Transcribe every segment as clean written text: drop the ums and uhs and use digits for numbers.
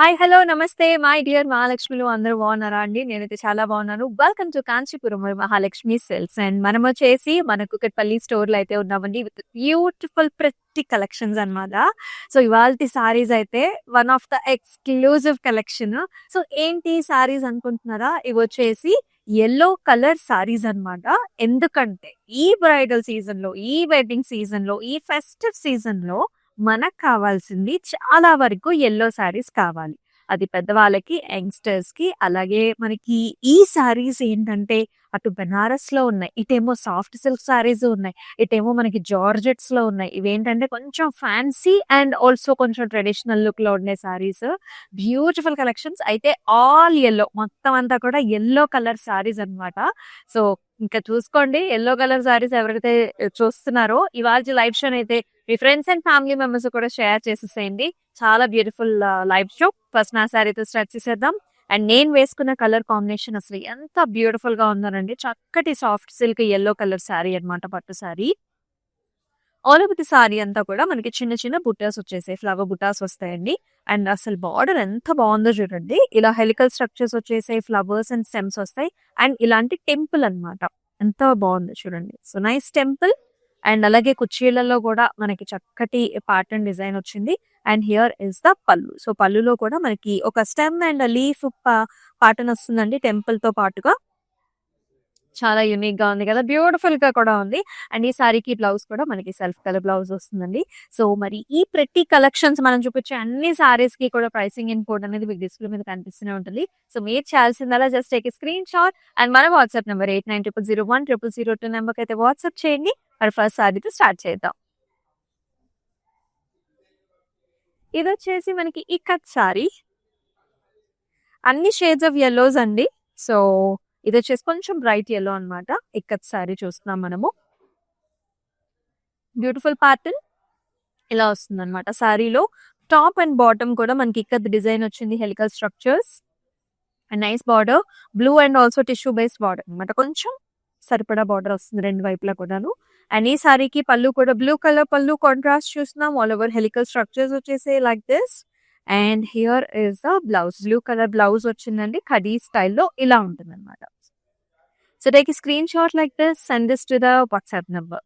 Hi! Hello! నమస్తే. My dear మహాలక్ష్మిలు అందరూ బాగున్నారా అండి? నేనైతే చాలా బాగున్నాను. Welcome to Kanchipuram Mahalakshmi sales. And మనమొచ్చేసి మన కుకట్పల్లి స్టోర్‌లో అయితే ఉన్నామండి. విత్ బ్యూటిఫుల్ ప్రెట్టి కలెక్షన్స్ అన్నమాట. సో, ఇవాల్టి సారీస్ అయితే one of the exclusive collection. So, ఏంటి సారీస్ అనుకుంటున్నారా? ఇవొచ్చేసి యెల్లో కలర్ సారీస్ అన్నమాట. ఎందుకంటే ఈ బ్రైడల్ సీజన్‌లో, ఈ వెడ్డింగ్ సీజన్‌లో, ఈ ఫెస్టివ్ సీజన్‌లో మనకు కావాల్సింది చాలా వరకు యెల్లో శారీస్ కావాలి. అది పెద్దవాళ్ళకి, యంగ్‌స్టర్స్‌కి అలాగే మనకి ఈ శారీస్ ఏంటంటే అటు బెనారస్‌లో ఉన్నాయి. ఇటేమో సాఫ్ట్ సిల్క్ శారీస్ ఉన్నాయి. ఇటేమో మనకి జార్జెట్స్‌లో ఉన్నాయి. ఇవేంటంటే కొంచెం ఫ్యాన్సీ అండ్ ఆల్సో కొంచెం ట్రెడిషనల్ లుక్‌లో ఉండే శారీస్. Beautiful collections. అయితే ఆల్ యెల్లో మొత్తం అంతా కూడా యెల్లో కలర్ శారీస్ అన్నమాట. సో, ఇంకా చూసుకోండి యెల్లో కలర్ శారీస్ ఎవరైతే చూస్తున్నారో ఇవాల్టి లైవ్ షోనైతే మీ ఫ్రెండ్స్ అండ్ ఫ్యామిలీ మెంబర్స్ కూడా షేర్ చేసేసేయండి. చాలా బ్యూటిఫుల్ లైవ్ షో. ఫస్ట్ నా శారీతో స్టార్ట్ చేసేద్దాం. అండ్ నేను వేసుకున్న కలర్ కాంబినేషన్ అసలు ఎంత బ్యూటిఫుల్‌గా ఉందోనండి. చక్కటి soft silk yellow colour sari అన్నమాట. పట్టు sari. All over the sorry అంతా కూడా మనకి చిన్న చిన్న బుట్టాస్ వచ్చేసాయి. ఫ్లవర్ బుట్టాస్ వస్తాయండి. అండ్ అసలు బార్డర్ ఎంత బాగుందో చూడండి. ఇలా హెలికల్ స్ట్రక్చర్స్ వచ్చేసాయి. ఫ్లవర్స్ అండ్ స్టెమ్స్ వస్తాయి. అండ్ ఇలాంటి టెంపుల్ అన్నమాట. ఎంత బాగుందో చూడండి. So, nice temple. అండ్ అలాగే కుర్చీలలో కూడా మనకి చక్కటి ప్యాటర్న్ డిజైన్ వచ్చింది. అండ్ హియర్ ఇస్ ద పల్లు. సో, పల్లులో కూడా మనకి ఒక స్టెమ్ అండ్ లీఫ్ ప్యాటర్న్ వస్తుందండి టెంపుల్‌తో పాటుగా. చాలా యూనిక్‌గా ఉంది కదా! బ్యూటిఫుల్‌గా కూడా ఉంది. అండ్ ఈ సారీకి బ్లౌజ్ కూడా మనకి సెల్ఫ్ కలర్ బ్లౌజ్ వస్తుందండి. సో, మరి ఈ ప్రెట్టి కలెక్షన్స్ మనం చూపించే అన్ని సారీస్‌కి కూడా ప్రైసింగ్ ఇన్ కోడ్ అనేది మీకు డిస్‌ప్లే మీద కనిపిస్తూనే ఉంటుంది. సో, మీరు చేయాల్సిందల్లా just take a screenshot and మన వాట్సాప్ నంబర్ 8900010002 నంబర్‌కైతే వాట్సాప్ చేయండి. మరి ఫస్ట్ సారీతో స్టార్ట్ చేద్దాం. ఇదొచ్చేసి మనకి ఇక్కత్ సారీ. అన్ని షేడ్స్ ఆఫ్ యెల్లోస్ అండి. సో, ఇదొచ్చేసి కొంచెం బ్రైట్ యెల్లో అన్నమాట. ఇక్కత్ సారీ చూస్తున్నాం మనము. బ్యూటిఫుల్ ప్యాటర్న్ ఇలా వస్తుందన్నమాట. సారీలో టాప్ అండ్ బాటమ్ కూడా మనకి ఇక్కత్ డిజైన్ వచ్చింది. Helical structures and nice border. Blue and also tissue based border అన్నమాట. కొంచెం సరిపడా బార్డర్ వస్తుంది రెండు వైపులా కూడాను. అండ్ ఈ సారీకి పళ్ళు కూడా బ్లూ కలర్ పళ్ళు కాంట్రాస్ట్ చూస్తున్నాం. ఆల్ ఓవర్ హెలికల్ స్ట్రక్చర్స్ వచ్చేసాయి like this. And here is the blouse. Blue colour blouse వచ్చిందండి. ఖడీ స్టైల్‌లో ఇలా ఉంటుందన్నమాట. So, take a screenshot like this. Send this to the WhatsApp number.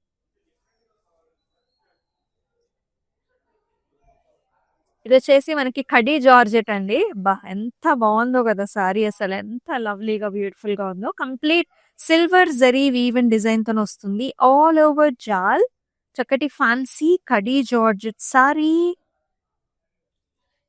ఇదొచ్చేసి మనకి ఖడీ జార్జెట్ అండి. అబ్బా! ఎంత బావుందో గదా! సారీ అసలు ఎంత లవ్లీగా, బ్యూటిఫుల్‌గా ఉందో. కంప్లీట్ సిల్వర్ జరీ వీవెన్ డిజైన్‌తోనొస్తుంది. All over jaal. చక్కటి fancy khaddi georgette sari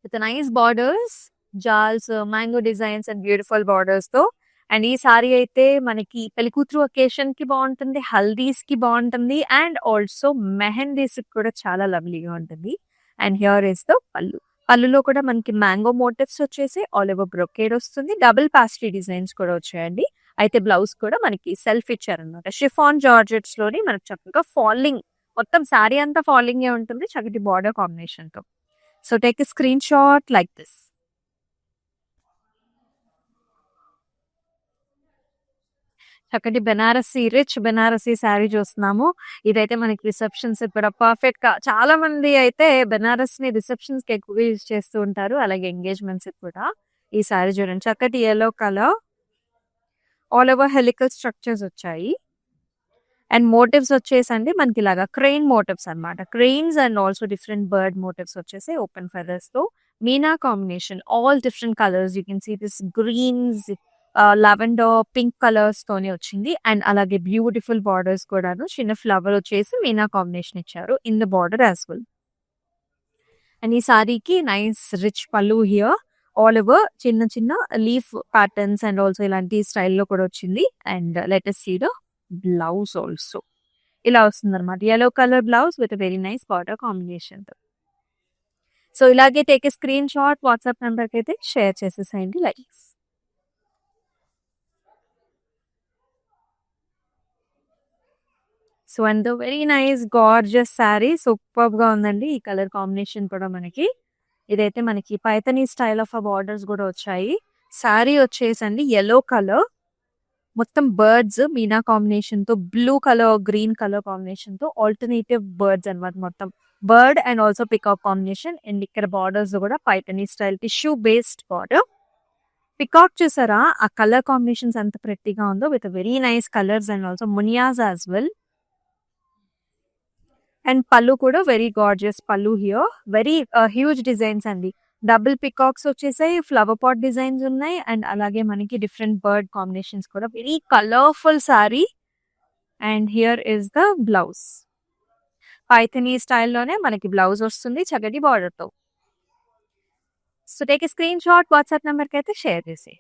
with nice borders, jaals, mango designs and beautiful బార్డర్స్‌తో. అండ్ ఈ సారీ అయితే మనకి పెళ్లికూతురు అకేషన్‌కి బావుంటుంది. హల్దీస్‌కి బావుంటుంది. అండ్ ఆల్సో మెహందీస్‌కి కూడా చాలా లవ్లీగా ఉంటుంది. అండ్ హియర్ ఇస్ ద పల్లు. పల్లులో కూడా మనకి మ్యాంగో మోటివ్స్ వచ్చేసి ఆల్ ఓవర్ బ్రొకేడ్ వస్తుంది. డబుల్ పాస్ట్రీ డిజైన్స్ కూడా వచ్చాయండి. అయితే బ్లౌజ్ కూడా మనకి సెల్ఫ్ ఇచ్చారనమాట. షిఫాన్ జార్జెట్స్‌లోని మనకు చక్కగా ఫాలింగ్ మొత్తం సారీ అంతా ఫాలింగే ఉంటుంది. చక్కటి బార్డర్ కాంబినేషన్‌తో. So, take a screenshot like this. చక్కటి బెనారసి రిచ్ బెనారసి శారీ చూస్తున్నాము. ఇదైతే మనకి రిసెప్షన్స్‌కి కూడా పర్ఫెక్ట్‌గా చాలా మంది అయితే బెనారస్‌ని రిసెప్షన్స్‌కి ఎక్కువగా యూజ్ చేస్తూ ఉంటారు. అలాగే ఎంగేజ్‌మెంట్స్‌కి కూడా. ఈ శారీ చూడండి చక్కటి yellow colour. All over helical structures వచ్చాయి. అండ్ మోటివ్స్ వచ్చేసండి మనకి ఇలాగా క్రెయిన్ మోటివ్స్ అన్నమాట. Cranes and also different bird motifs వచ్చేసి ఓపెన్ ఫెదర్స్‌తో meena combination. All different colours you can see this greens, lavender, pink colours తోని వచ్చింది. అండ్ అలాగే బ్యూటిఫుల్ బార్డర్స్ కూడాను చిన్న ఫ్లవర్ వచ్చేసి మీనా కాంబినేషన్ ఇచ్చారు in the border as well. And ఈ సారీకి nice rich pallu here. All over చిన్న చిన్న లీఫ్ ప్యాటర్న్స్ అండ్ ఆల్సో ఇలాంటి స్టైల్‌లో కూడా వచ్చింది. And let us see the blouse also. ఇలా వస్తుందన్నమాట. Yellow colour blouse with very nice border కాంబినేషన్‌తో. సో, ఇలాగే take a screenshot WhatsApp నంబర్‌కైతే షేర్ చేసేసేయండి like this. So, and the very nice gorgeous sari సూపర్బ్‌గా ఉందండి. ఈ కలర్ కాంబినేషన్ కూడా మనకి. ఇదైతే మనకి పైథానీ స్టైల్ ఆఫ్ బార్డర్స్ గూడా వచ్చాయి. సారీ వచ్చేసండి యెల్లో కలర్. మొత్తం బర్డ్స్ మీనా కాంబినేషన్ తో blue colour green colour combination తో ఆల్టర్నేటివ్ బర్డ్స్ అన్నమాట. మొత్తం bird and also peacock combination. And ఇక్కడ బార్డర్స్ కూడా Paithani style tissue based border. Peacock చూసారా ఆ కలర్ కాంబినేషన్స్ ఎంత ప్రెట్టిగా ఉందో, with very nice colours and also munias as well. And పళ్ళు కూడా వెరీ గార్జియస్ పళ్ళు హియర్. వెరీ హ్యూజ్ డిజైన్స్ అండి. డబుల్ పికాక్స్ వచ్చేసాయి, ఫ్లవర్ పాట్ డిజైన్స్ ఉన్నాయి, అండ్ అలాగే మనకి డిఫరెంట్ బర్డ్ కాంబినేషన్స్ కూడా. Very colourful sari. And here is the blouse. Paithani స్టైల్లోనే మనకి బ్లౌజ్ వస్తుంది చక్కటి బార్డర్ తో. So take a screenshot, WhatsApp నెంబర్కి అయితే షేర్ చేసి.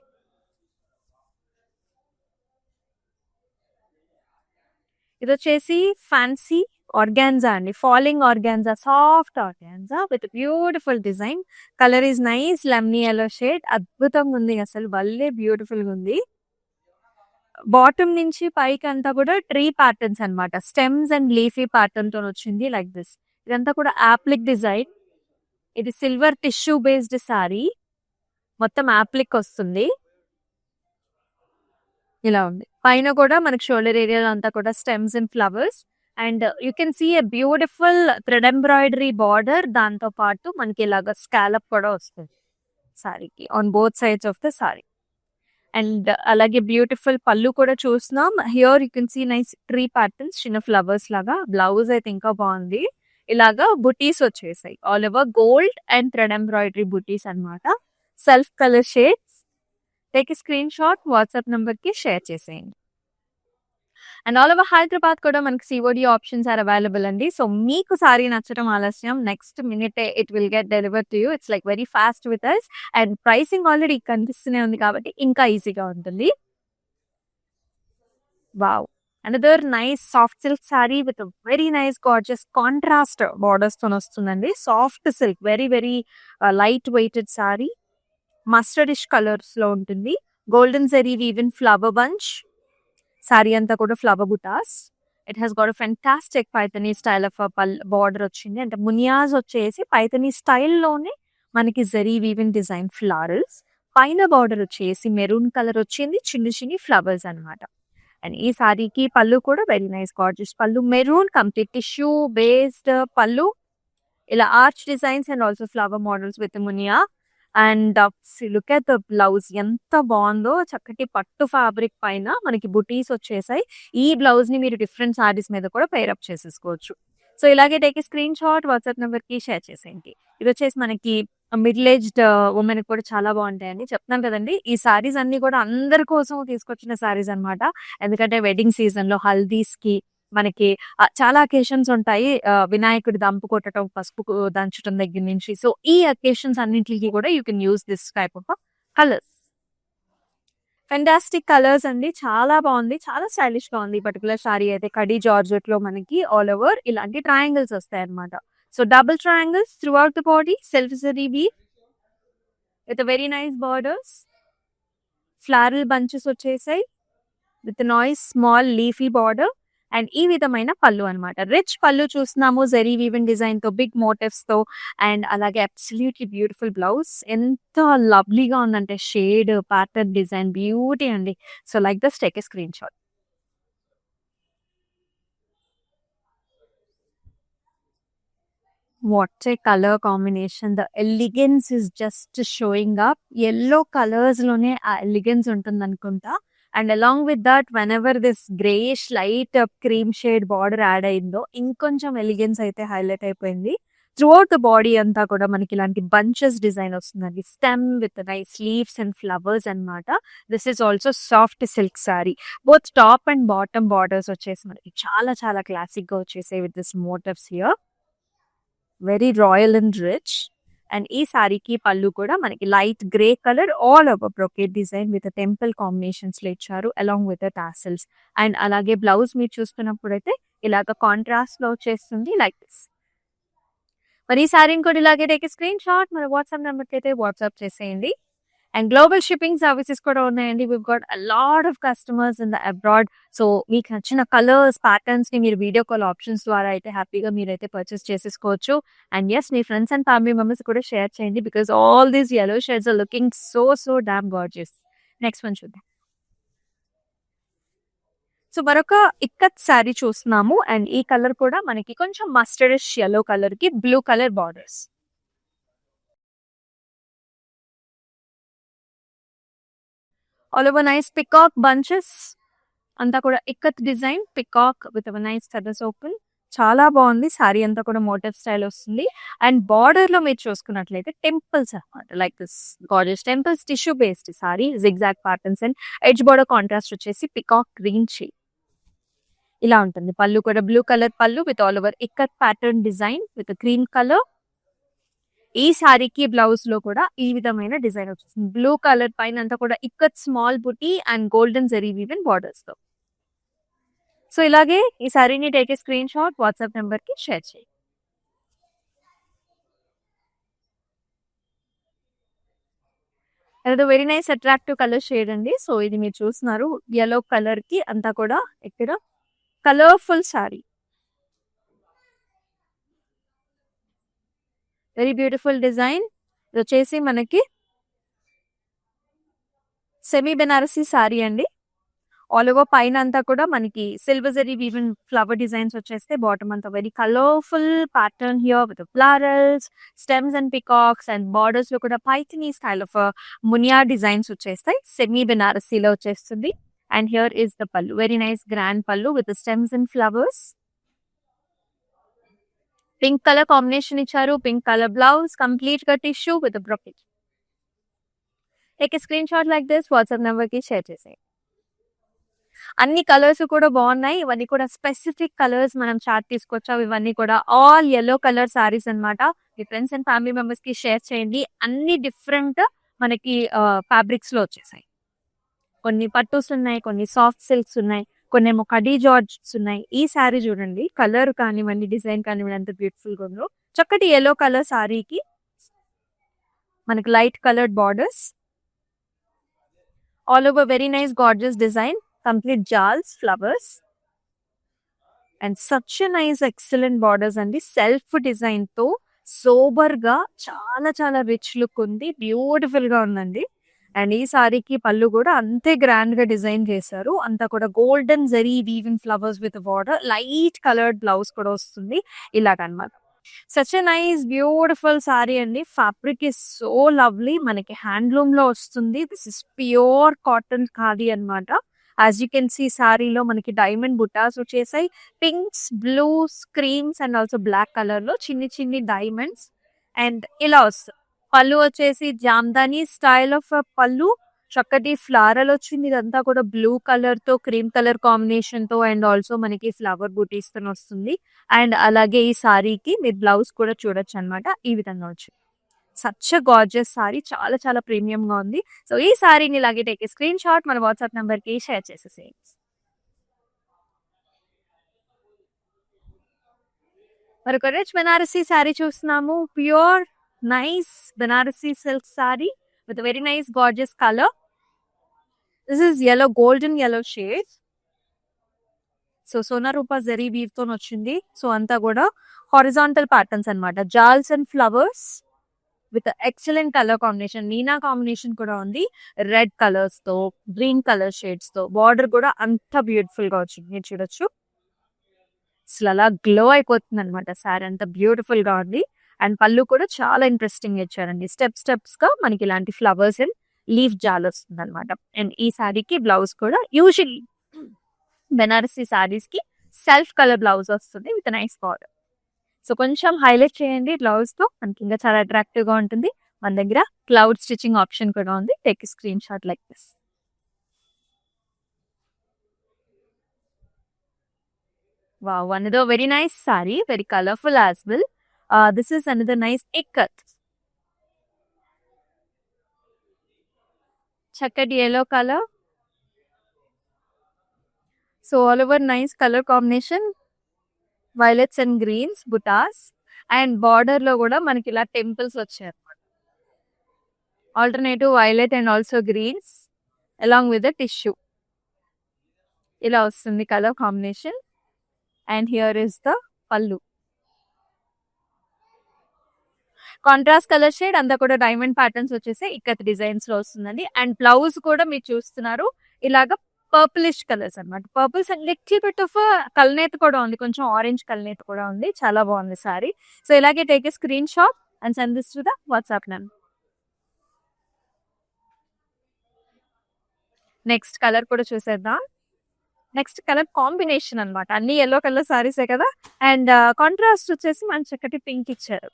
ఇది వచ్చేసి ఫ్యాన్సీ ఆర్గాన్జా అండి. Falling organza, soft organza with beautiful design. Colour is nice lemony yellow shade. అద్భుతంగా ఉంది, అసలు భలే బ్యూటిఫుల్ గా ఉంది. బాటమ్ నుంచి పైకి అంతా కూడా ట్రీ ప్యాటర్న్స్ అన్నమాట. స్టెమ్స్ అండ్ లీఫీ ప్యాటర్న్ తో వచ్చింది లైక్ దిస్. ఇదంతా కూడా యాప్లిక్ డిజైన్. ఇది సిల్వర్ టిష్యూ బేస్డ్ సారీ. మొత్తం యాప్లిక్ వస్తుంది. ఇలా ఉంది. పైన కూడా మనకి షోల్డర్ ఏరియాలో అంతా కూడా stems and flowers. And you can see a beautiful thread embroidery border. దాంతో పాటు మనకి ఇలాగ స్కాలప్ కూడా వస్తుంది సారీకి on both sides of the sari. And అలాగే బ్యూటిఫుల్ పళ్ళు కూడా చూస్తున్నాం. Here you can see nice tree patterns, చిన్న ఫ్లవర్స్ లాగా. బ్లౌజ్ అయితే ఇంకా బాగుంది. ఇలాగా బుటీస్ వచ్చేసాయి all over gold and thread embroidery butis అన్నమాట. Self colour shades. Take screenshot, WhatsApp number కి షేర్ చేసేయండి. అండ్ ఆల్ ఓవర్ హైదరాబాద్ కూడా మనకి సిఓడి ఆప్షన్స్ ఆర్ అవైలబుల్ అండి. సో మీకు సారీ నచ్చడం ఆలస్యం, next minute it will get deliver to you. It's like very fast with us. And pricing already కనిపిస్తూనే ఉంది కాబట్టి ఇంకా ఈజీగా ఉంటుంది. Wow, another nice soft silk sari with very nice gorgeous contrast borders తో వస్తుందండి. Soft silk, very very light weighted sari. Mustardish colours లో ఉంటుంది. Golden zari woven flower bunch. Sari అంతా కూడా flower butas. It has got fantastic Paithani style of border వచ్చింది. అంటే మునియాస్ వచ్చేసి పైథనీ స్టైల్లోనే మనకి జరీ వీవెన్ డిజైన్ ఫ్లారల్స్. పైన బార్డర్ వచ్చేసి మెరూన్ కలర్ వచ్చింది, చిన్ని చిన్ని ఫ్లవర్స్ అన్నమాట. అండ్ ఈ సారీకి పళ్ళు కూడా వెరీ నైస్ గార్జియస్ పళ్ళు. మెరూన్ కంప్లీట్ టిష్యూ బేస్డ్ పళ్ళు. ఇలా arch designs and also flower models with Muniya. And look at the blouse, ఎంత బాగుందో. చక్కటి పట్టు ఫ్యాబ్రిక్ పైన మనకి బుటీస్ వచ్చేసాయి. ఈ బ్లౌజ్ ని మీరు డిఫరెంట్ సారీస్ మీద కూడా పేరప్ చేసేసుకోవచ్చు. సో ఇలాగే take screenshot, WhatsApp number కి షేర్ చేసేయండి. ఇది వచ్చేసి మనకి మిడిల్ ఏజ్డ్ ఉమెన్ కూడా చాలా బాగుంటాయండి. చెప్తున్నాను కదండి, ఈ సారీస్ అన్ని కూడా అందరి కోసం తీసుకొచ్చిన సారీస్ అన్నమాట. ఎందుకంటే వెడ్డింగ్ సీజన్ లో హల్దీస్ కి మనకి చాలా అకేషన్స్ ఉంటాయి. వినాయకుడి దంపు కొట్టడం, పసుపు దంచడం దగ్గర నుంచి. సో ఈ అకేషన్స్ అన్నింటికి కూడా you can use this type of colours. Fantastic colours అండి, చాలా బాగుంది, చాలా స్టైలిష్ గా ఉంది. ఈ పర్టికులర్ సారీ అయితే కడీ జార్జెట్ లో మనకి ఆల్ ఓవర్ ఇలాంటి ట్రయాంగిల్స్ వస్తాయి అనమాట. So double triangles throughout the body, self zari weave with very nice borders. Floral bunches వచ్చేసాయి with nice small leafy border. And ఈ విధమైన పళ్ళు అనమాట. రిచ్ పళ్ళు చూస్తున్నాము జరీ వీవెన్ డిజైన్ తో, బిగ్ మోటివ్స్ తో. అండ్ అలాగే అబ్సల్యూట్లీ బ్యూటిఫుల్ బ్లౌజ్. ఎంత లవ్లీగా ఉందంటే షేడ్, ప్యాటర్న్, డిజైన్ బ్యూటీ అండి. So like this take a screenshot. What a color combination. The elegance is just showing up. Yellow colors లోనే ఆ elegance ఉంటుంది అనుకుంటా. And along with that whenever this greyish light cream shade border add అయిందో ఇంకొంచెం elegance అయితే highlight అయిపోయింది. Through out the body అంతా కూడా మనకి ఇలాంటి బంచెస్ డిజైన్ వస్తుందండి. Stem with nice leaves and flowers అన్నమాట. This is also soft silk sari. Both top and bottom borders వచ్చేసి మనకి చాలా చాలా క్లాసిక్ గా వచ్చేసాయి with this motifs here. Very royal and rich. And ఈ సారీకి పళ్ళు కూడా మనకి light grey colour all over brocade design with temple combinations లో ఇచ్చారు అలాంగ్ విత్ టాసిల్స్. అండ్ అలాగే బ్లౌజ్ మీరు చూస్తున్నప్పుడు అయితే ఇలాగ కాంట్రాస్ట్ లో వచ్చేస్తుంది లైక్ దిస్. మరి ఈ సారీని కూడా ఇలాగే టేక్ స్క్రీన్ షాట్, మన వాట్సాప్ నెంబర్కి అయితే వాట్సాప్ చేసేయండి. అండ్ గ్లోబల్ షిప్పింగ్ సర్వీసెస్ కూడా ఉన్నాయండి. We've got a lot of customers in the abroad. So మీకు నచ్చిన కలర్స్, ప్యాటర్న్స్ ని మీరు వీడియో కాల్ ఆప్షన్స్ ద్వారా అయితే హ్యాపీగా మీరైతే పర్చేస్ చేసేసుకోవచ్చు. అండ్ ఎస్, మీ ఫ్రెండ్స్ అండ్ ఫ్యామిలీ మెంబర్స్ కూడా షేర్ చేయండి, because all these yellow shades are looking so damn gorgeous. Next one చూద్దాం. సో మరొక ఇక్కత్ శారీ చూస్తున్నాము అండ్ ఈ కలర్ కూడా మనకి కొంచెం మస్టర్డిష్ yellow కలర్ కి blue colour borders. All over nice peacock bunches, అంతా కూడా ikat design peacock with nice feathers open. చాలా బాగుంది. సారీ అంతా కూడా మోటివ్ స్టైల్ వస్తుంది అండ్ బార్డర్ లో మీరు చూసుకున్నట్లయితే టెంపుల్స్ అన్నమాట. Like this gorgeous temples, tissue based sorry, zigzag patterns and edge border contrast వచ్చేసి పికాక్ గ్రీన్ షేడ్. ఇలా ఉంటుంది. పళ్ళు కూడా బ్లూ కలర్ పళ్ళు with all over ikat pattern design with green colour. ఈ సారీకి బ్లౌజ్ లో కూడా ఈ విధమైన డిజైన్ వచ్చేసింది. బ్లూ కలర్ పైన అంతా కూడా ikat small buti and golden zari woven borders తో. సో ఇలాగే ఈ సారీని take a screenshot, WhatsApp number కి షేర్ చేయండి. అదే very nice attractive colour shade అండి. సో ఇది మీరు చూస్తున్నారు yellow కలర్ కి అంతా కూడా ఇక్కడ colourful sari. Very beautiful design. ఇది వచ్చేసి మనకి సెమీ బెనారసీ సారీ అండి. ఆల్ ఓవర్ పైన అంతా కూడా మనకి silver zari woven flower designs వచ్చేస్తే బాటమ్ అంతా very colourful pattern here with florals, stems and peacocks and borders లో కూడా Paithani style of muniya designs వచ్చేస్తాయి. సెమీ బెనారసీలో వచ్చేస్తుంది. And here is the pallu, very nice grand pallu with stems and flowers. Pink colour combination ఇచ్చారు. Pink colour blouse, complete గా tissue with brocade. Take a screenshot like this, WhatsApp number కి share చేసేయండి. అన్ని colours కూడా బాగున్నాయి. ఇవన్నీ కూడా specific colours మనం చార్ట్ తీసుకొచ్చాం. ఇవన్నీ కూడా ఆల్ yellow కలర్ సారీస్ అన్నమాట. మీ ఫ్రెండ్స్ అండ్ ఫ్యామిలీ మెంబర్స్ కి షేర్ చేయండి. అన్ని డిఫరెంట్ మనకి ఫ్యాబ్రిక్స్ లో వచ్చేసాయి. కొన్ని పట్టుస్ ఉన్నాయి, కొన్ని సాఫ్ట్ సిల్క్స్ ఉన్నాయి, కొన్ని ఏమో కడీ జార్జెస్ ఉన్నాయి. ఈ సారీ చూడండి, కలర్ కానివ్వండి, డిజైన్ కానివ్వండి, ఎంత బ్యూటిఫుల్ గా ఉందో. చక్కటి yellow కలర్ సారీకి మనకి light coloured borders, all over very nice gorgeous design, complete jaals, flowers and such nice excellent borders అండి. సెల్ఫ్ డిజైన్ తో సోబర్ గా చాలా చాలా రిచ్ లుక్ ఉంది. బ్యూటిఫుల్ గా ఉందండి. అండ్ ఈ సారీకి పళ్ళు కూడా అంతే గ్రాండ్ గా డిజైన్ చేశారు. అంతా కూడా golden zari weaving flowers with border, light coloured blouse కూడా వస్తుంది ఇలాగనమాట. Such a nice beautiful sari అండి. Fabric is so lovely. మనకి హ్యాండ్లూమ్ లో వస్తుంది. This is pure cotton khadi అన్నమాట. యాజ్ యూ కెన్ సీ సారీలో మనకి డైమండ్ బుటాస్ వచ్చేసాయి. Pinks, blues, creams and also black colour లో చిన్ని చిన్ని డైమండ్స్. అండ్ ఇలా వస్తుంది. పళ్ళు వచ్చేసి జామ్దాని స్టైల్ ఆఫ్ పళ్ళు, చక్కటి ఫ్లారల్ వచ్చింది. ఇదంతా కూడా బ్లూ కలర్ తో క్రీమ్ కలర్ కాంబినేషన్ తో అండ్ ఆల్సో మనకి ఫ్లవర్ బూటీస్ తో వస్తుంది. అండ్ అలాగే ఈ సారీకి మీరు బ్లౌజ్ కూడా చూడొచ్చు అనమాట. ఈ విధంగా వచ్చింది. సచ్ గార్జియస్ సారీ, చాలా చాలా ప్రీమియం గా ఉంది. సో ఈ సారీని ఇలాగే టేక్ స్క్రీన్ షాట్, మన వాట్సాప్ నెంబర్ కి షేర్ చేసేసేయండి. మరొక రిచ్ బెనారసీ సారీ చూస్తున్నాము. Pure nice Banarasi silk sari with very nice gorgeous colour. This is yellow, golden yellow shade. So sona rupa zari weave తో వచ్చింది. సో అంతా కూడా హారిజాంటల్ ప్యాటర్న్స్ అన్నమాట. Jaals and flowers with excellent colour combination. నీనా కాంబినేషన్ కూడా ఉంది. రెడ్ కలర్స్ తో, గ్రీన్ కలర్ షేడ్స్ తో. బార్డర్ కూడా అంత బ్యూటిఫుల్ గా వచ్చింది. మీరు చూడొచ్చు, అసలు అలా గ్లో అయిపోతుంది అనమాట. సారీ అంత బ్యూటిఫుల్ గా ఉంది. అండ్ పళ్ళు కూడా చాలా ఇంట్రెస్టింగ్ ఇచ్చారండి. స్టెప్స్ గా మనకి ఇలాంటి ఫ్లవర్స్ అండ్ లీఫ్ జాల్ వస్తుంది అనమాట. అండ్ ఈ సారీకి బ్లౌజ్ కూడా యూజువల్లీ బెనారసీ సారీస్ కి సెల్ఫ్ కలర్ బ్లౌజ్ వస్తుంది విత్ నైస్ బార్డర్. సో కొంచెం హైలైట్ చేయండి బ్లౌజ్ తో, మనకి ఇంకా చాలా అట్రాక్టివ్ గా ఉంటుంది. మన దగ్గర క్లౌడ్ స్టిచ్చింగ్ ఆప్షన్ కూడా ఉంది. Take screenshot like this. Wow, another very nice saree, very colorful as well. This is another nice ikat. Chakad yellow color. So all over nice color combination. Violets and greens, buttas. And border లో కూడా మనకి ఇలా temples వచ్చాయి. Alternative violet and also greens along with the tissue. ఇలా వస్తుంది colour combination. And here is the pallu, contrast colour shade, అంతా కూడా diamond patterns వచ్చేసి ఇక్కత్ డిజైన్స్ లో వస్తుందండి. అండ్ బ్లౌజ్ కూడా మీరు చూస్తున్నారు ఇలాగా పర్పులిష్ కలర్స్ అన్నమాట. Purples and little bit of కల్నేత కూడా ఉంది. కొంచెం ఆరెంజ్ కల్నేత కూడా ఉంది. చాలా బాగుంది సారీ. సో ఇలాగే take a screenshot and send this to the WhatsApp number. Next colour కూడా చూసేద్దాం. నెక్స్ట్ కలర్ కాంబినేషన్ అన్నమాట. అన్ని యెల్లో కలర్ సారీసే కదా. అండ్ కాంట్రాస్ట్ వచ్చేసి మంచి చక్కటి పింక్ ఇచ్చారు.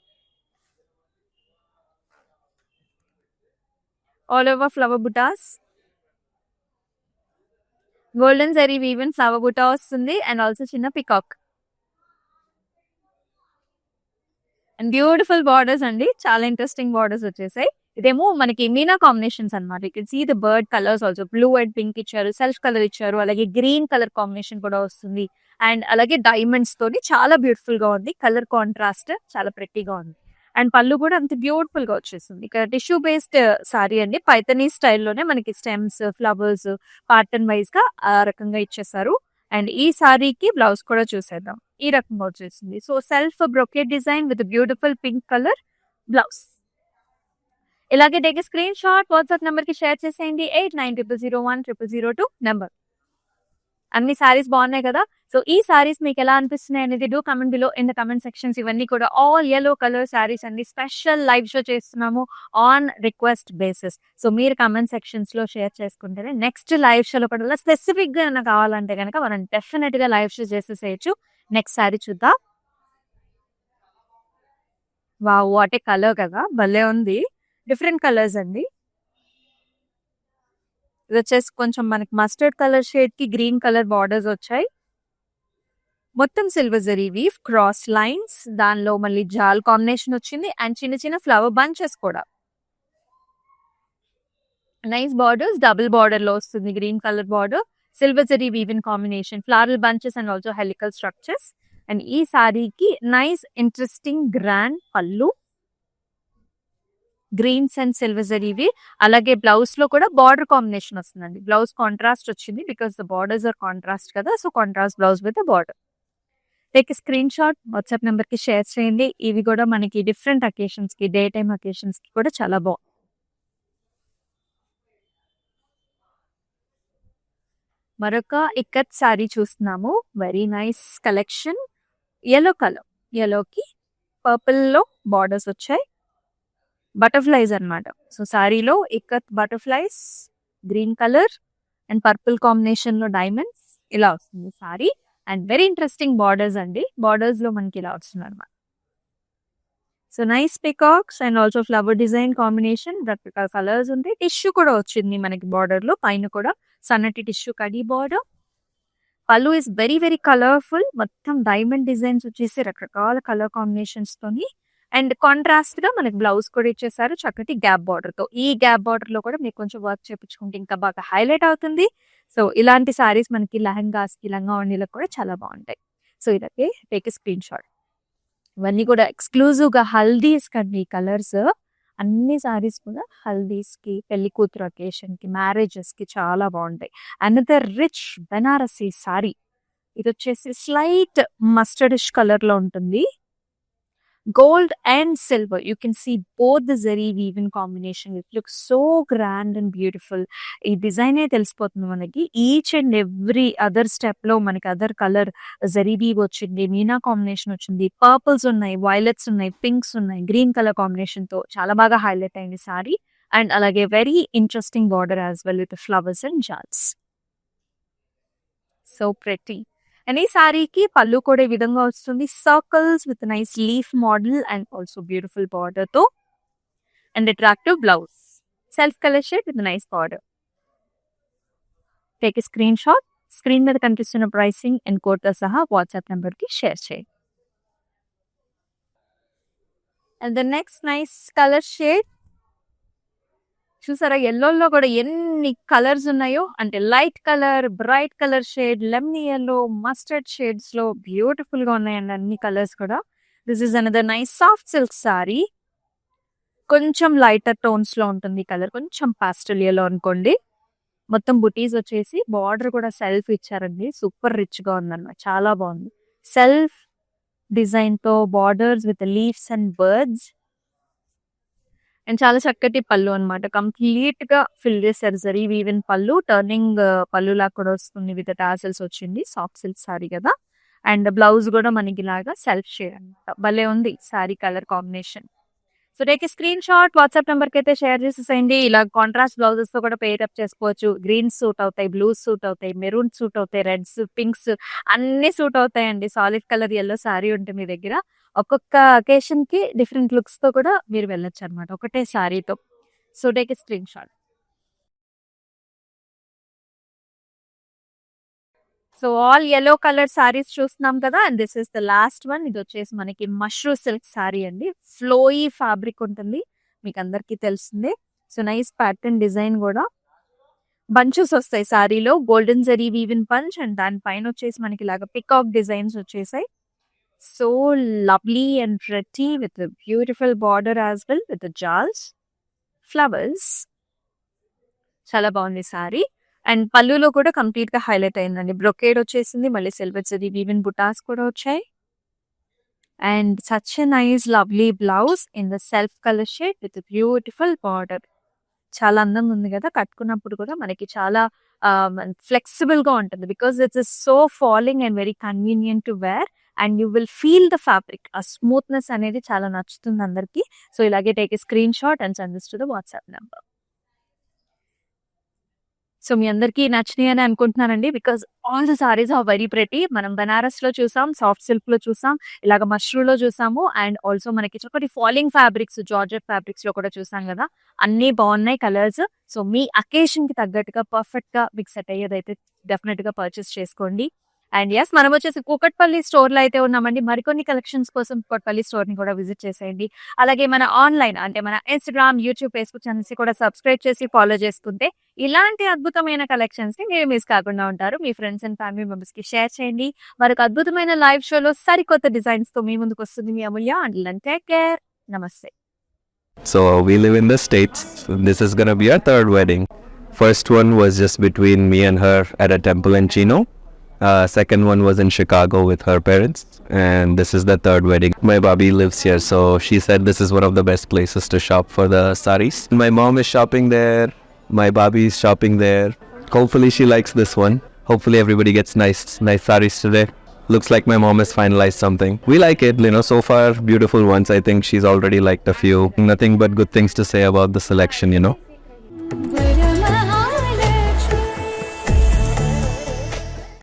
All over flower butas, golden zari woven flower buta వస్తుంది అండ్ ఆల్సో చిన్న పికాక్ అండ్ బ్యూటిఫుల్ బార్డర్స్ అండి. చాలా ఇంట్రెస్టింగ్ బార్డర్స్ వచ్చేసాయి. ఇదేమో మనకి మీనా కాంబినేషన్స్ అన్నమాట. You can see the bird colours also. Blue and pink ఇచ్చారు, సెల్ఫ్ కలర్ ఇచ్చారు, అలాగే గ్రీన్ కలర్ కాంబినేషన్ కూడా వస్తుంది. అండ్ అలాగే డైమండ్స్ తోని చాలా బ్యూటిఫుల్ గా ఉంది. కలర్ కాంట్రాస్ట్ చాలా ప్రెట్టీగా ఉంది. అండ్ పళ్ళు కూడా అంత బ్యూటిఫుల్ గా వచ్చేస్తుంది. ఇక్కడ టిష్యూ బేస్డ్ సారీ అండి. పైతనీ స్టైల్లోనే మనకి స్టెమ్స్, ఫ్లవర్స్ పాటర్న్ వైజ్ గా ఆ రకంగా ఇచ్చేసారు. అండ్ ఈ సారీకి బ్లౌజ్ కూడా చూసేద్దాం. ఈ రకంగా వచ్చేసింది. So self brocade design with beautiful pink colour blouse. ఇలాగే take screenshot WhatsApp number కి షేర్ చేసేయండి. 8900010002 నెంబర్. అన్ని సారీస్ బాగున్నాయి కదా. సో ఈ సారీస్ మీకు ఎలా అనిపిస్తున్నాయి అనేది do comment below in the comment sections. ఇవన్నీ కూడా ఆల్ yellow కలర్ సారీస్ అండి. స్పెషల్ లైవ్ షో చేస్తున్నాము ఆన్ రిక్వెస్ట్ బేసిస్. సో మీరు కమెంట్ సెక్షన్స్ లో షేర్ చేసుకుంటేనే నెక్స్ట్ లైవ్ షోలో కూడా స్పెసిఫిక్ గా ఏమైనా కావాలంటే కనుక మనం డెఫినెట్ గా లైవ్ షో చేసేసేయచ్చు. నెక్స్ట్ సారీ చూద్దాం. వావ్, వాట్ ఏ కలర్ కదా, భలే ఉంది. డిఫరెంట్ కలర్స్ అండి. ఇది వచ్చేసి కొంచెం మనకి మస్టర్డ్ కలర్ షేడ్ కి గ్రీన్ కలర్ బార్డర్స్ వచ్చాయి. మొత్తం silver zari weave, cross lines, దానిలో మళ్ళీ జాల్ కాంబినేషన్ వచ్చింది అండ్ చిన్న చిన్న ఫ్లవర్ బంచెస్ కూడా. నైస్ బార్డర్స్, డబుల్ బార్డర్ లో వస్తుంది green colour border, silver zari weave in combination, floral bunches and also helical structures. And ఈ సారీకి nice interesting grand pallu, greens and silver జరీవి. అలాగే బ్లౌజ్ లో కూడా బార్డర్ కాంబినేషన్ వస్తుందండి. బ్లౌజ్ కాంట్రాస్ట్ వచ్చింది because the borders are contrast కదా. So contrast blouse with border. Take screenshot WhatsApp number కి షేర్ చేయండి. ఇవి కూడా మనకి డిఫరెంట్ అకేషన్స్ కి, డే టైమ్ అకేషన్స్ కి కూడా చాలా బాగుంది. మరొక ఇక్కత్ సారీ చూస్తున్నాము. Very nice collection. yellow colour, yellowకి పర్పుల్ లో బార్డర్స్ వచ్చాయి. బటర్ఫ్లైస్ అన్నమాట. సో సారీలో ikat butterflies, green colour and purple combination లో డైమండ్స్ ఇలా వస్తుంది sari. And very interesting borders అండి. బార్డర్స్ లో మనకి ఇలా వస్తుంది అనమాట. So nice peacocks and also flower design combination, రకరకాల కలర్స్ ఉంటాయి. టిష్యూ కూడా వచ్చింది మనకి బార్డర్ లో. పైన కూడా సన్నటి టిష్యూ కడీ బార్డర్. పళ్ళు ఇస్ వెరీ వెరీ కలర్ఫుల్. మొత్తం డైమండ్ డిజైన్స్ వచ్చేసి రకరకాల కలర్ కాంబినేషన్స్ తోని. అండ్ కాంట్రాస్ట్ గా మనకి బ్లౌజ్ కూడా ఇచ్చేసారు చక్కటి గ్యాప్ బార్డర్ తో. ఈ గ్యాప్ బార్డర్ లో కూడా మీకు కొంచెం వర్క్ చేపించుకుంటే ఇంకా బాగా హైలైట్ అవుతుంది. సో ఇలాంటి సారీస్ మనకి లెహంగాస్ కి, లంగా ఓణీలకు కూడా చాలా బాగుంటాయి. సో ఇదకే టేక్ స్క్రీన్ షాట్. ఇవన్నీ కూడా ఎక్స్క్లూజివ్ గా హల్దీస్ కండి ఈ కలర్స్. అన్ని సారీస్ కూడా హల్దీస్ కి, పెళ్లి కూతురు అకేషన్ కి, మ్యారేజెస్ కి చాలా బాగుంటాయి. Another rich Banarasi sorry. ఇది వచ్చేసి స్లైట్ మస్టర్డిష్ కలర్ లో ఉంటుంది. Gold and silver, you can see both the zari weave in combination. It looks so grand and beautiful. ఈ డిజైన్ తెలిసిపోతుంది మనకి. Each and every other step లో మనకి అదర్ కలర్ జరీ వీవ్ వచ్చింది, మీనా కాంబినేషన్ వచ్చింది, purples ఉన్నాయి, వైలెట్స్ ఉన్నాయి, పింక్స్ ఉన్నాయి, గ్రీన్ కలర్ కాంబినేషన్ తో చాలా బాగా హైలైట్ అయింది సారీ. అండ్ అలాగే very interesting border as well with flowers and jaals. So pretty. And ఈ సారీకి పళ్ళు కూడా ఈ విధంగా వస్తుంది. Circles with nice leaf model and also beautiful border తో and attractive blouse. Self colour shade with nice border. Take screen shot. Screen మీద కనిపిస్తున్న ప్రైసింగ్ అండ్ కోడ్ తో సహా వాట్సాప్ నెంబర్ కి షేర్ చేయండి. And the next nice colour shade చూసారా, ఎల్లోలో కూడా ఎన్ని కలర్స్ ఉన్నాయో. అంటే light colour, bright colour shade, lemon yellow, mustard shades లో బ్యూటిఫుల్ గా ఉన్నాయండి అన్ని కలర్స్ కూడా. This is another nice soft silk sorry. కొంచెం లైటర్ టోన్స్ లో ఉంటుంది కలర్, కొంచెం పాస్టల్ ఎల్లో అనుకోండి. మొత్తం బుటీస్ వచ్చేసి బార్డర్ కూడా సెల్ఫ్ ఇచ్చారండి. సూపర్ రిచ్ గా ఉందన్నమాట, చాలా బాగుంది. సెల్ఫ్ డిజైన్ తో borders with leaves and birds. And చాలా చక్కటి పళ్ళు అన్నమాట. కంప్లీట్‌గా ఫిల్ చేశారు జరీ వీవిన్ పళ్ళు. టర్నింగ్ పళ్ళులాగా కూడా వస్తుంది విత్ టాసెల్స్ వచ్చింది. సాఫ్ట్ సిల్క్ సారీ కదా! అండ్ బ్లౌజ్ కూడా మనకి ఇలాగా సెల్ఫ్ షేడ్ అన్నమాట. భలే ఉంది sari colour combination. So take a screenshot WhatsApp నంబర్‌కైతే షేర్ చేసేసేయండి. ఇలా కాంట్రాస్ట్ బ్లౌజెస్‌తో కూడా పెయిర్ అప్ చేసుకోవచ్చు. గ్రీన్స్ సూట్ అవుతాయి, బ్లూస్ సూట్ అవుతాయి, మెరూన్ సూట్ అవుతాయి, రెడ్స్, పింక్స్ అన్నీ సూట్ అవుతాయండి. సాలిడ్ కలర్ యెల్లో సారీ ఉంటే మీ దగ్గర ఒక్కొక్క అకేషన్‌కి డిఫరెంట్ లుక్స్‌తో కూడా మీరు వెళ్ళొచ్చనమాట. ఒకటే సారీతో. So take a screenshot. So all yellow colour saris చూస్తున్నాం కదా! And this is the last one. ఇదొచ్చేసి మనకి మష్రూ సిల్క్ సారీ అండి. ఫ్లోయీ ఫ్యాబ్రిక్ ఉంటుంది. మీకందరికీ తెలిసిందే. సో నైస్ ప్యాటర్న్ డిజైన్ గూడా. బంచెస్ వస్తాయి సారీలో. Golden zari weaving bunch and దాని పైనొచ్చేసి మనకిలాగా పికాక్ డిజైన్స్ వచ్చేసాయి. So lovely and pretty with beautiful border as well with jaals, flowers. చాలా బాగుంది సారీ. అండ్ పళ్ళులో కూడా కంప్లీట్‌గా హైలైట్ అయిందండి. బ్రొకేడ్ వచ్చేసింది. మళ్ళీ సిల్వర్ జరీ వీవిన్ బుటాస్ కూడా వచ్చాయి. And such a nice lovely blouse in the self colour shade with beautiful border. చాలా అందంగా ఉంది కదా! కట్టుకున్నప్పుడు కూడా మనకి చాలా ఫ్లెక్సిబుల్‌గా ఉంటుంది. Because it is so falling and very convenient to wear and you will feel the fabric. ఆ స్మూత్‌నెస్ అనేది చాలా నచ్చుతుంది అందరికి. సో ఇలాగే take a screenshot and send this to the WhatsApp number. So మీ అందరికీ నచ్చినాయని అనుకుంటున్నానండి. Because all the saris are very pretty. మనం బనారస్‌లో చూసాం, సాఫ్ట్ సిల్క్‌లో చూసాం, ఇలాగ మష్రూలో చూసాము అండ్ ఆల్సో మనకి చక్కటి ఫాలింగ్ ఫ్యాబ్రిక్స్, జార్జెట్ ఫ్యాబ్రిక్స్‌లో కూడా చూసాం గదా! అన్నీ బావున్నాయి కలర్స్. సో మీ అకేషన్‌కి తగ్గట్టుగా పర్ఫెక్ట్‌గా మీకు సెట్ అయ్యేదైతే డెఫినిట్‌గా పర్చేస్ చేసుకోండి. అండ్ యెస్ మనమొచ్చేసి కూకట్పల్లి స్టోర్‌లో అయితే ఉన్నామండి. మరికొన్ని కలెక్షన్స్ కోసం కూకట్పల్లి స్టోర్‌ని కూడా విజిట్ చేసేయండి. అలాగే మన ఆన్‌లైన్ అంటే మన ఇన్‌స్టాగ్రామ్, యూట్యూబ్, ఫేస్‌బుక్ ఛానెల్స్‌ని కూడా సబ్స్క్రైబ్ చేసి ఫాలో చేసుకుంటే ఇలాంటి అద్భుతమైన కలెక్షన్స్‌ని మీరు మిస్ కాకుండా ఉంటారు. మీ ఫ్రెండ్స్ అండ్ ఫ్యామిలీ మెంబర్స్‌కి షేర్ చేయండి. మరొక అద్భుతమైన లైవ్ షోలో సరికొత్త డిజైన్స్‌తో మీ ముందుకొస్తుంది మీ Amulya. Until then take care. నమస్తే. So we live in the States. This is gonna be our third wedding. First one was just between me and her at a temple in Chino. Second one was in Chicago with her parents. And this is the third wedding. My Bobby lives here, so she said this is one of the best places to shop for the saris. My mom is shopping there. My Bobby is shopping there. Hopefully she likes this one. Hopefully everybody gets nice saris today. Looks like my mom has finalized something. We like it, so far beautiful ones. I think she's already liked a few. Nothing but good things to say about the selection,